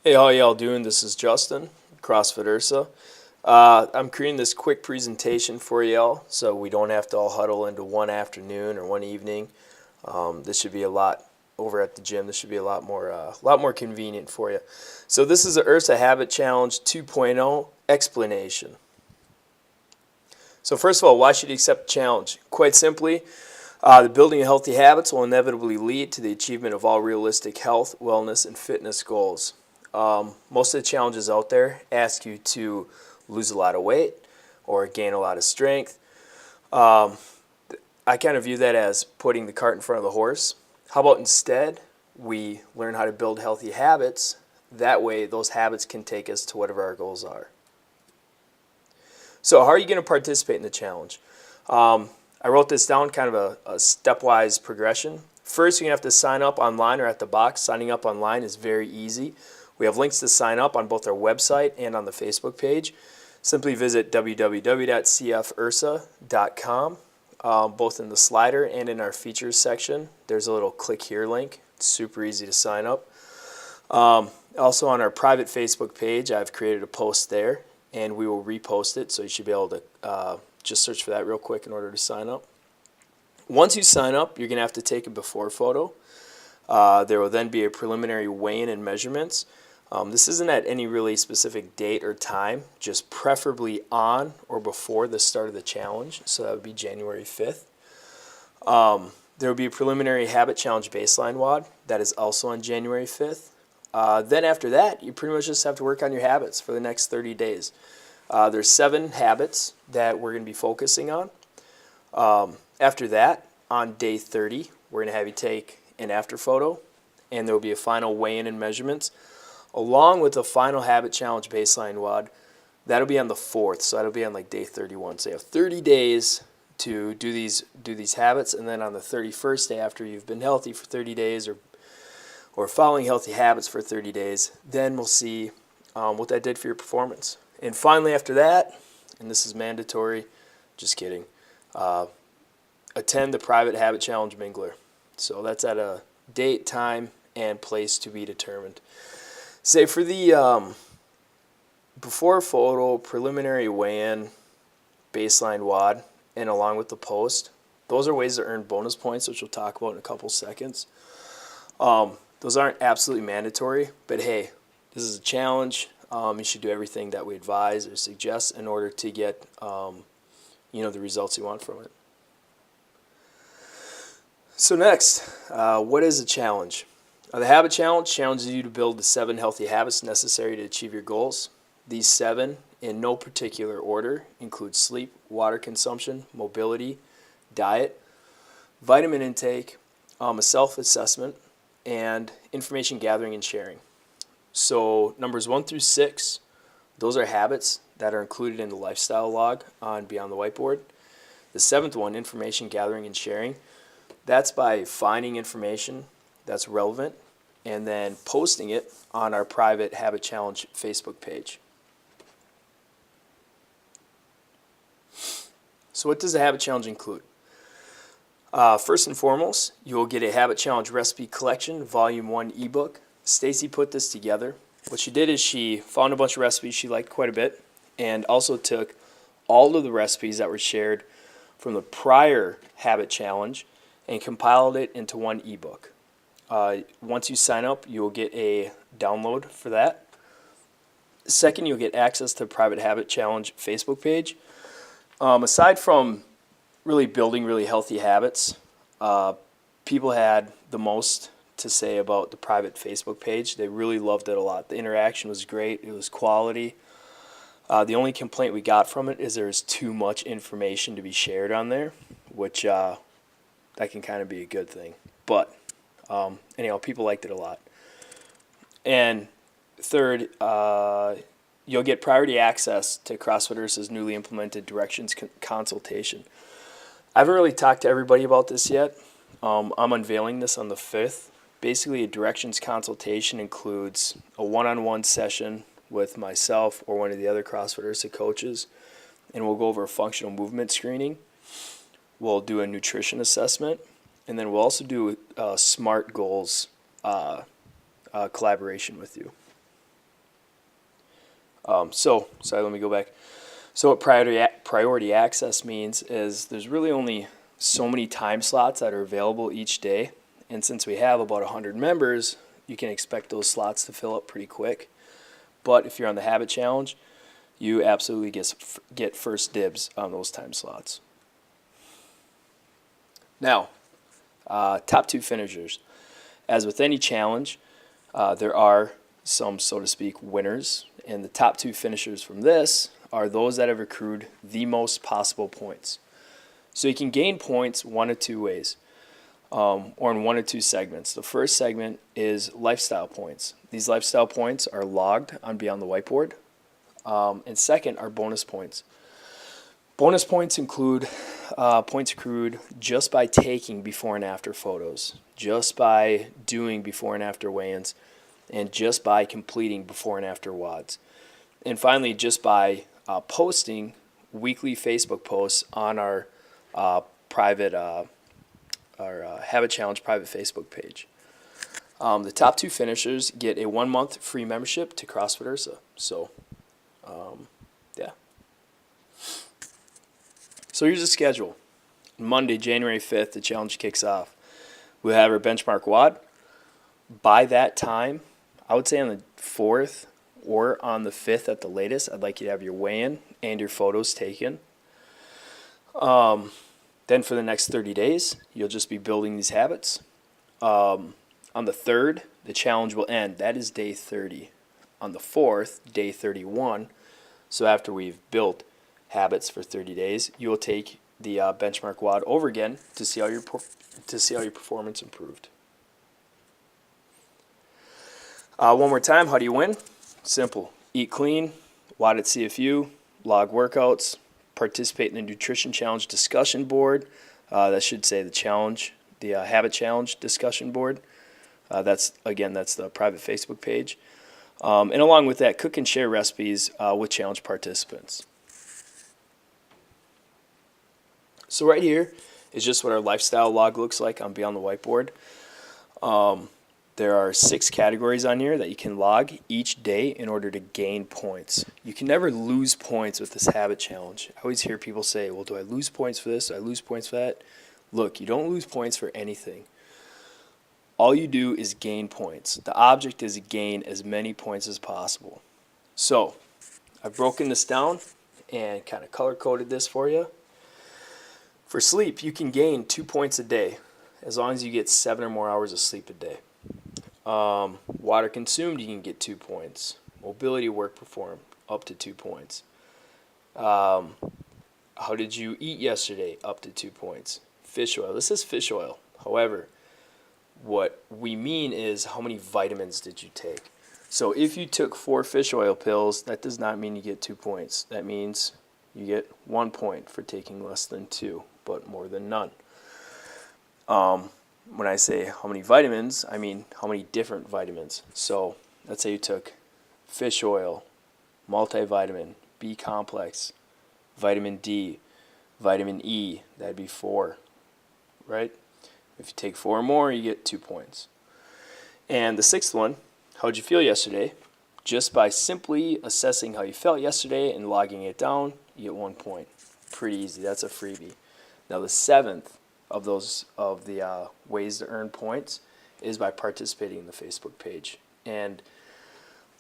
Hey, how y'all doing? This is Justin, CrossFit Ursa. I'm creating this quick presentation for y'all so we don't have to all huddle into one afternoon or one evening. This should be a lot over at the gym. This should be a lot more convenient for you. So this is the Ursa Habit Challenge 2.0 explanation. So first of all, why should you accept the challenge? Quite simply, the building of healthy habits will inevitably lead to the achievement of all realistic health, wellness, and fitness goals. Most of the challenges out there ask you to lose a lot of weight or gain a lot of strength. I kind of view that as putting the cart in front of the horse. How about instead we learn how to build healthy habits? That way those habits can take us to whatever our goals are. So how are you going to participate in the challenge? I wrote this down, kind of a stepwise progression. First, you're going to have to sign up online or at the box. Signing up online is very easy. We have links to sign up on both our website and on the Facebook page. Simply visit www.cfursa.com, both in the slider and in our features section. There's a little click here link. It's super easy to sign up. Also on our private Facebook page, I've created a post there, and we will repost it, so you should be able to just search for that real quick in order to sign up. Once you sign up, you're going to have to take a before photo. There will then be a preliminary weigh-in and measurements. This isn't at any really specific date or time, just preferably on or before the start of the challenge, so that would be January 5th. There will be a preliminary habit challenge baseline WOD, that is also on January 5th. Then after that, you pretty much just have to work on your habits for the next 30 days. There's 7 habits that we're going to be focusing on. After that, on day 30, we're going to have you take an after photo, and there will be a final weigh-in and measurements, along with the final habit challenge baseline WOD. That'll be on the 4th, so that'll be on like day 31. So you have 30 days to do these habits, and then on the 31st day, after you've been healthy for 30 days or following healthy habits for 30 days, then we'll see what that did for your performance. And finally, after that, and this is mandatory, just kidding, attend the private habit challenge mingler. So that's at a date, time, and place to be determined. Say for the before photo, preliminary weigh-in, baseline WOD, and along with the post, those are ways to earn bonus points, which we'll talk about in a couple seconds. Those aren't absolutely mandatory, but hey, this is a challenge. You should do everything that we advise or suggest in order to get the results you want from it. So next, what is a challenge? The Habit Challenge challenges you to build the 7 healthy habits necessary to achieve your goals. These 7, in no particular order, include sleep, water consumption, mobility, diet, vitamin intake, a self-assessment, and information gathering and sharing. So numbers 1 through 6, those are habits that are included in the lifestyle log on Beyond the Whiteboard. The 7th one, information gathering and sharing, that's by finding information that's relevant and then posting it on our private Habit Challenge Facebook page. So what does the Habit Challenge include? First and foremost, you will get a Habit Challenge recipe collection, volume 1 ebook. Stacy put this together. What she did is she found a bunch of recipes she liked quite a bit and also took all of the recipes that were shared from the prior Habit Challenge and compiled it into one ebook. Once you sign up, you will get a download for that. Second, you'll get access to the Private Habit Challenge Facebook page. Aside from really building really healthy habits, people had the most to say about the private Facebook page. They really loved it a lot. The interaction was great. It was quality. The only complaint we got from it is there's too much information to be shared on there, which that can kind of be a good thing. But anyhow, people liked it a lot. And third, you'll get priority access to CrossFit Ursa's newly implemented directions consultation. I haven't really talked to everybody about this yet. I'm unveiling this on the 5th. Basically, a directions consultation includes a one-on-one session with myself or one of the other CrossFit Ursa coaches, and we'll go over a functional movement screening. We'll do a nutrition assessment, and then we'll also do SMART goals collaboration with you. Let me go back. So what priority access means is there's really only so many time slots that are available each day. And since we have about 100 members, you can expect those slots to fill up pretty quick. But if you're on the Habit Challenge, you absolutely get first dibs on those time slots. Now, top 2 finishers. As with any challenge, there are some, so to speak, winners. And the top 2 finishers from this are those that have accrued the most possible points. So you can gain points one of 2 ways, or in one of 2 segments. The first segment is lifestyle points. These lifestyle points are logged on Beyond the Whiteboard. And second are bonus points. Bonus points include points accrued just by taking before and after photos, just by doing before and after weigh-ins, and just by completing before and after WODs. And finally, just by posting weekly Facebook posts on our private, Habit Challenge private Facebook page. The top 2 finishers get a 1-month free membership to CrossFit Ursa. So, yeah. So here's the schedule. Monday, January 5th, the challenge kicks off. We'll have our benchmark WOD. By that time, I would say on the 4th or on the 5th at the latest, I'd like you to have your weigh-in and your photos taken. Then for the next 30 days, you'll just be building these habits. On the 3rd, the challenge will end. That is day 30. On the 4th, day 31, so after we've built habits for 30 days, you will take the benchmark WOD over again to see how your performance improved. One more time, how do you win? Simple. Eat clean, WOD at CFU, log workouts, participate in the nutrition challenge discussion board. That should say the challenge, the Habit Challenge discussion board. That's the private Facebook page. And along with that, cook and share recipes with challenge participants. So right here is just what our lifestyle log looks like on Beyond the Whiteboard. There are 6 categories on here that you can log each day in order to gain points. You can never lose points with this Habit Challenge. I always hear people say, well, do I lose points for this? Do I lose points for that? Look, you don't lose points for anything. All you do is gain points. The object is to gain as many points as possible. So I've broken this down and kind of color-coded this for you. For sleep, you can gain 2 points a day as long as you get 7 or more hours of sleep a day. Water consumed, you can get 2 points. Mobility work performed, up to 2 points. How did you eat yesterday? Up to 2 points. Fish oil, this is fish oil. However, what we mean is how many vitamins did you take? So if you took 4 fish oil pills, that does not mean you get 2 points. That means you get 1 point for taking less than 2, but more than none. When I say how many vitamins, I mean how many different vitamins. So let's say you took fish oil, multivitamin, B complex, vitamin D, vitamin E, that'd be 4, right? If you take 4 or more, you get 2 points. And the 6th one, how'd you feel yesterday? Just by simply assessing how you felt yesterday and logging it down, you get 1 point. Pretty easy, that's a freebie. Now the 7th of the ways to earn points is by participating in the Facebook page. And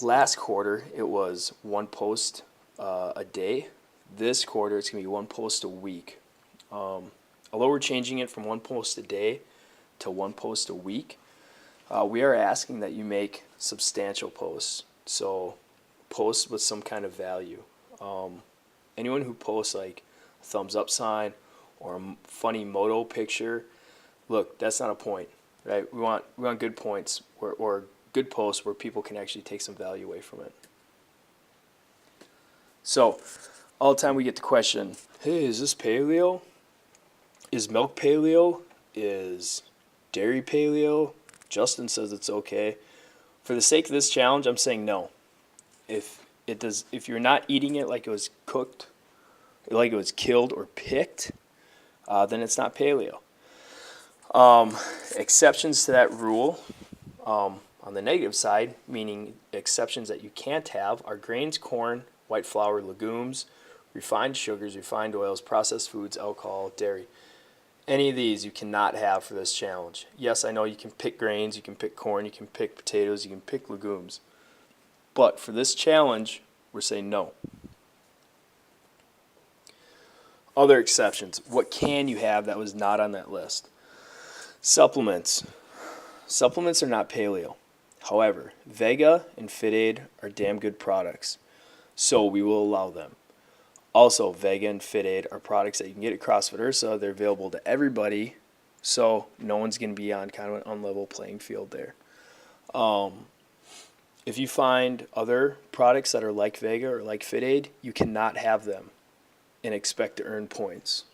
last quarter, it was 1 post a day. This quarter, it's going to be 1 post a week. Although we're changing it from 1 post a day to 1 post a week, we are asking that you make substantial posts. So posts with some kind of value. Anyone who posts like a thumbs up sign or a funny moto picture, look, that's not a point, right? We want good points or good posts where people can actually take some value away from it. So all the time we get the question, hey, is this paleo? Is milk paleo? Is dairy paleo? Justin says it's okay. For the sake of this challenge, I'm saying no. If you're not eating it like it was cooked, like it was killed or picked, then it's not paleo. Exceptions to that rule, On the negative side, meaning exceptions that you can't have, are grains, corn, white flour, legumes, refined sugars, refined oils, processed foods, alcohol, dairy. Any of these you cannot have for this challenge. Yes, I know you can pick grains, you can pick corn, you can pick potatoes, you can pick legumes. But for this challenge, we're saying no. Other exceptions. What can you have that was not on that list? Supplements. Supplements are not paleo. However, Vega and FitAid are damn good products, so we will allow them. Also, Vega and FitAid are products that you can get at CrossFit Ursa. They're available to everybody, so no one's going to be on kind of an unlevel playing field there. If you find other products that are like Vega or like FitAid, you cannot have them and expect to earn points.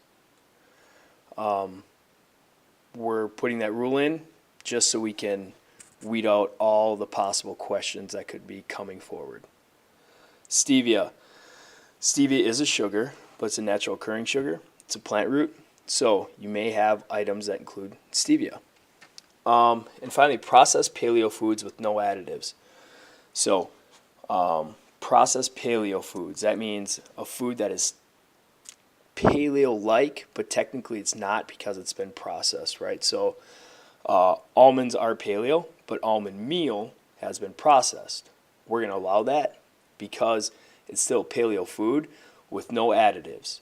We're putting that rule in just so we can weed out all the possible questions that could be coming forward. Stevia. Stevia is a sugar, but it's a natural occurring sugar. It's a plant root, so you may have items that include stevia. And finally, processed paleo foods with no additives. So, processed paleo foods, that means a food that is paleo-like, but technically it's not because it's been processed, right? So, almonds are paleo, but almond meal has been processed. We're going to allow that because it's still paleo food with no additives.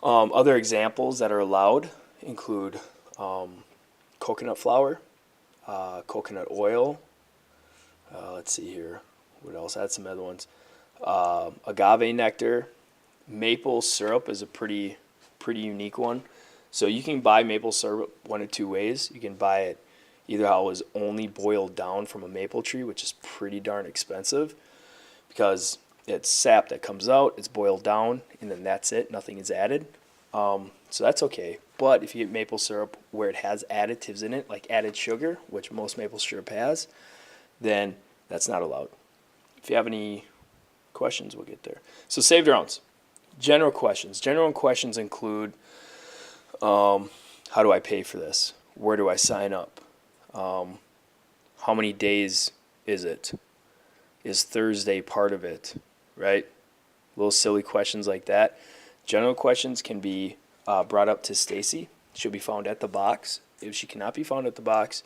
Other examples that are allowed include coconut flour, coconut oil. Let's see here. What else? I had some other ones. Agave nectar. Maple syrup is a pretty unique one. So you can buy maple syrup one of two ways. You can buy it either how it was only boiled down from a maple tree, which is pretty darn expensive because it's sap that comes out, it's boiled down, and then that's it. Nothing is added. So that's okay. But if you get maple syrup where it has additives in it, like added sugar, which most maple syrup has, then that's not allowed. If you have any questions, we'll get there. So saved rounds. General questions. General questions include how do I pay for this? Where do I sign up? How many days is it? Is Thursday part of it? Right? Little silly questions like that. General questions can be brought up to Stacy. She'll be found at the box. If she cannot be found at the box,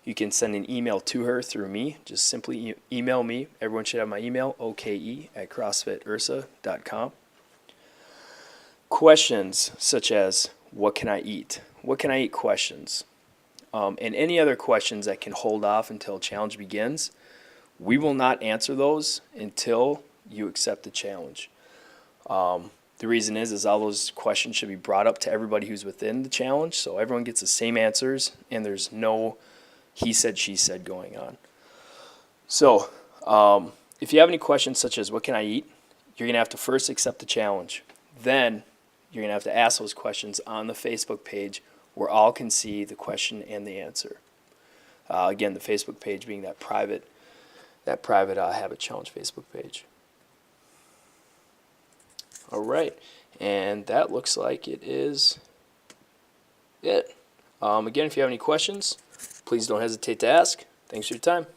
you can send an email to her through me. Just simply email me. Everyone should have my email, oke@crossfitursa.com. Questions such as, what can I eat? What can I eat questions? And any other questions that can hold off until challenge begins, we will not answer those until you accept the challenge. The reason is all those questions should be brought up to everybody who's within the challenge, so everyone gets the same answers, and there's no he said, she said going on. So, if you have any questions such as, what can I eat? You're going to have to first accept the challenge. Then, you're going to have to ask those questions on the Facebook page where all can see the question and the answer. Again, the Facebook page being that private Habit Challenge Facebook page. All right, and that looks like it is it. Again, if you have any questions, please don't hesitate to ask. Thanks for your time.